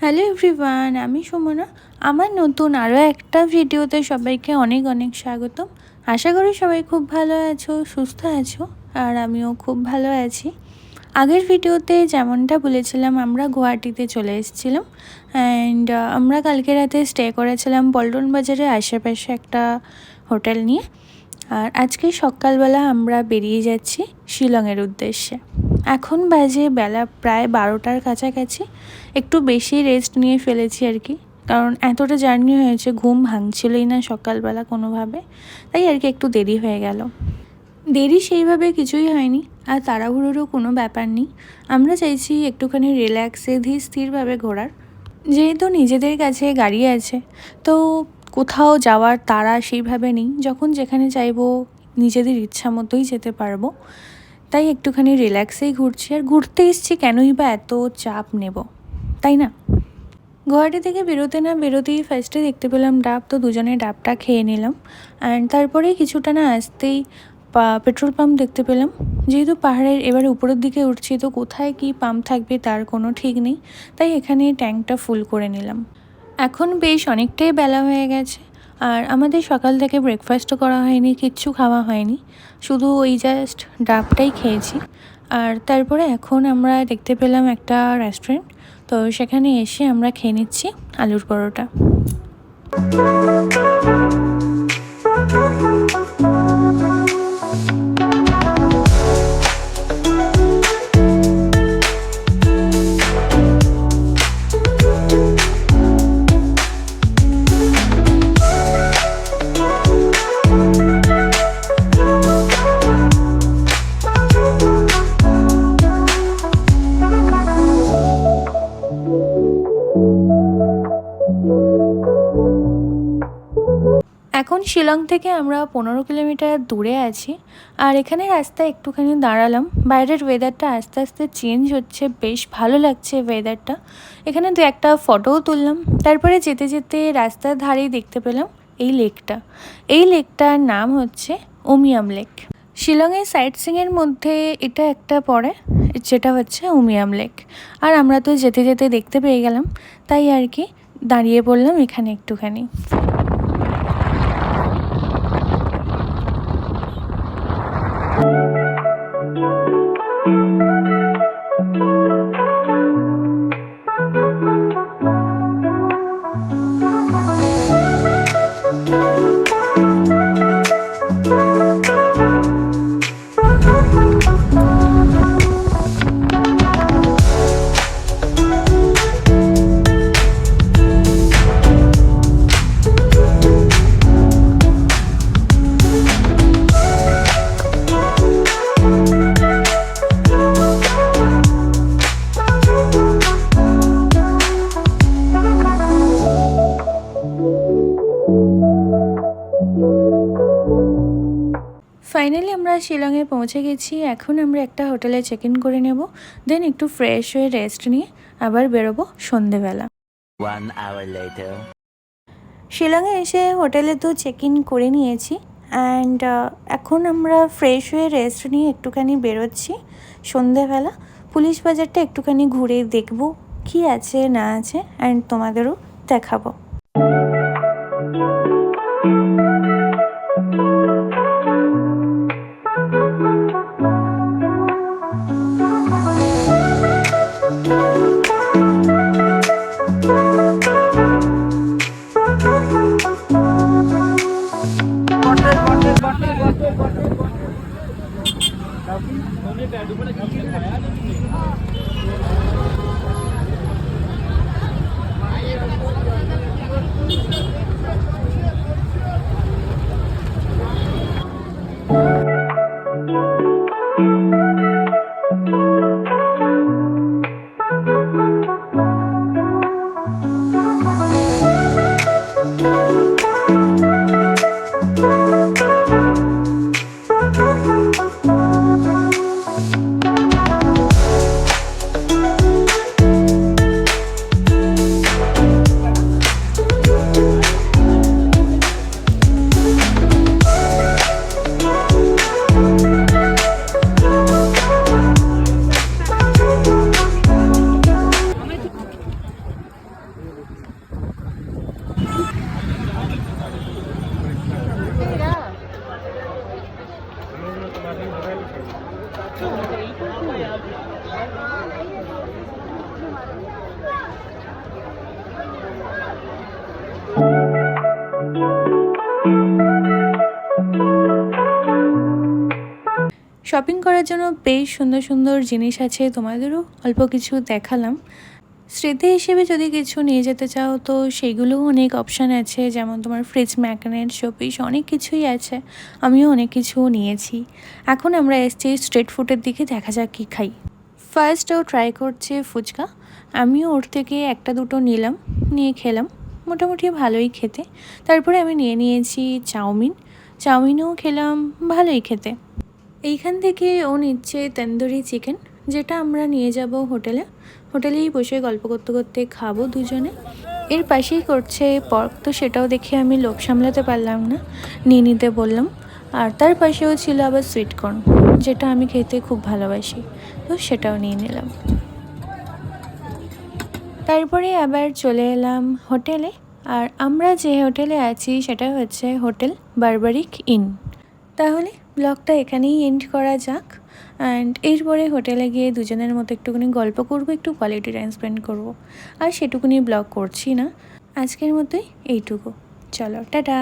Hello everyone, আমি সুমনা। আমার নতুন আরও একটা ভিডিওতে সবাইকে অনেক অনেক স্বাগতম। আশা করি সবাই খুব ভালো আছো, সুস্থ আছো, আর আমিও খুব ভালো আছি। আগের ভিডিওতে যেমনটা বলেছিলাম, আমরা গুয়াহাটিতে চলে এসেছিলাম অ্যান্ড আমরা কালকে রাতে স্টে করেছিলাম পল্টন বাজারের আশেপাশে একটা হোটেল নিয়ে। আর আজকে সকালবেলা আমরা বেরিয়ে যাচ্ছি শিলংয়ের উদ্দেশ্যে। এখন বাজে বেলা প্রায় 12টার কাছাকাছি। একটু বেশি রেস্ট নিয়ে ফেলেছি আর কি, কারণ এতটা জার্নি হয়েছে, ঘুম ভাঙছিলই না সকালবেলা কোনোভাবে, তাই আর কি একটু দেরি হয়ে গেল। দেরি সেইভাবে কিছুই হয়নি, আর তাড়াহুড়োরও কোনো ব্যাপার নেই। আমরা চাইছি একটুখানি রিল্যাক্সে ধীর স্থিরভাবে ঘোরার। যেহেতু নিজেদের কাছে গাড়ি আছে, তো কোথাও যাওয়ার তাড়া সেইভাবে নেই। যখন যেখানে চাইবো নিজেদের ইচ্ছা মতোই যেতে পারবো, তাই একটুখানি রিল্যাক্সেই ঘুরছি। আর ঘুরতে এসছি, কেনই বা এত চাপ নেব, তাই না? গুয়াহাটি থেকে বেরোতে না বেরোতেই ফার্স্টে দেখতে পেলাম ডাব, তো দুজনে ডাবটা খেয়ে নিলাম। অ্যান্ড তারপরে কিছুটা না আসতেই পেট্রোল পাম্প দেখতে পেলাম। যেহেতু পাহাড়ের এবারে উপরের দিকে উঠছি, তো কোথায় কি পাম্প থাকবে তার কোনো ঠিক নেই, তাই এখানে ট্যাঙ্কটা ফুল করে নিলাম। এখন বেশ অনেকটাই বেলা হয়ে গেছে, আর আমাদের সকাল থেকে ব্রেকফাস্টও করা হয়নি, কিচ্ছু খাওয়া হয়নি, শুধু ওই জাস্ট ডাবটাই খেয়েছি। আর তারপরে এখন আমরা দেখতে পেলাম একটা রেস্টুরেন্ট, তো সেখানে এসে আমরা খেয়ে নিচ্ছি আলুর পরোটা। এখন শিলং থেকে আমরা 15 কিলোমিটার দূরে আছি, আর এখানে রাস্তায় একটুখানি দাঁড়ালাম। বাইরের ওয়েদারটা আস্তে আস্তে চেঞ্জ হচ্ছে, বেশ ভালো লাগছে ওয়েদারটা। এখানে তো একটা ফটোও তুললাম। তারপরে যেতে যেতে রাস্তার ধারেই দেখতে পেলাম এই লেকটার নাম হচ্ছে উমিয়াম লেক। শিলংয়ের সাইট সিংয়ের মধ্যে এটা একটা পড়ে, যেটা হচ্ছে উমিয়াম লেক। আর আমরা তো যেতে যেতে দেখতে পেয়ে গেলাম, তাই আর কি দাঁড়িয়ে পড়লাম এখানে একটুখানি। ফাইনালি আমরা শিলংয়ে পৌঁছে গেছি। এখন আমরা একটা হোটেলে চেক ইন করে নেব, দেন একটু ফ্রেশ হয়ে রেস্ট নিয়ে আবার বেরোবো সন্ধেবেলা। শিলংয়ে এসে হোটেলে তো চেক ইন করে নিয়েছি, অ্যান্ড এখন আমরা ফ্রেশ হয়ে রেস্ট নিয়ে একটুখানি বেরোচ্ছি সন্ধেবেলা। পুলিশ বাজারটা একটুখানি ঘুরে দেখবো কি আছে না আছে, অ্যান্ড তোমাদেরও দেখাবো। শপিং করার জন্য বেশ সুন্দর সুন্দর জিনিস আছে, তোমাদেরও অল্প কিছু দেখালাম। স্মৃতি হিসেবে যদি কিছু নিয়ে যেতে চাও তো সেইগুলোও অনেক অপশান আছে, যেমন তোমার ফ্রিজ ম্যাগনেট, শোপিস, অনেক কিছুই আছে। আমিও অনেক কিছু নিয়েছি। এখন আমরা এসেছি স্ট্রিট ফুডের দিকে, দেখা যাক কী খাই। ফার্স্ট ও ট্রাই করছে ফুচকা। আমিও ওর থেকে একটা দুটো নিলাম, নিয়ে খেলাম, মোটামুটি ভালোই খেতে। তারপরে আমি নিয়ে নিয়েছি চাউমিনও খেলাম, ভালোই খেতে। এইখান থেকে ও নিচ্ছে তন্দুরি চিকেন, যেটা আমরা নিয়ে যাব হোটেলেই বসে গল্প করতে করতে খাবো দুজনে। এর পাশেই করছে পর্ক, তো সেটাও দেখে আমি লোভ সামলাতে পারলাম না, নিয়ে নিতে বললাম। আর তার পাশেও ছিল আবার সুইটকর্ন, যেটা আমি খেতে খুব ভালোবাসি, তো সেটাও নিয়ে নিলাম। তারপরে আবার চলে এলাম হোটেলে। আর আমরা যে হোটেলে আছি সেটা হচ্ছে হোটেল বারবারিক ইন। তাহলে ব্লগটা এখানেই এন্ড করা যাক। অ্যান্ড এরপরে হোটেলে গিয়ে দুজনের মতো একটুখানি গল্প করব, একটু কোয়ালিটি টাইম স্পেন্ড করব। আর সেটুকুনি ব্লগ করছি না, আজকের মতোই এইটুকু। চলো, টাটা।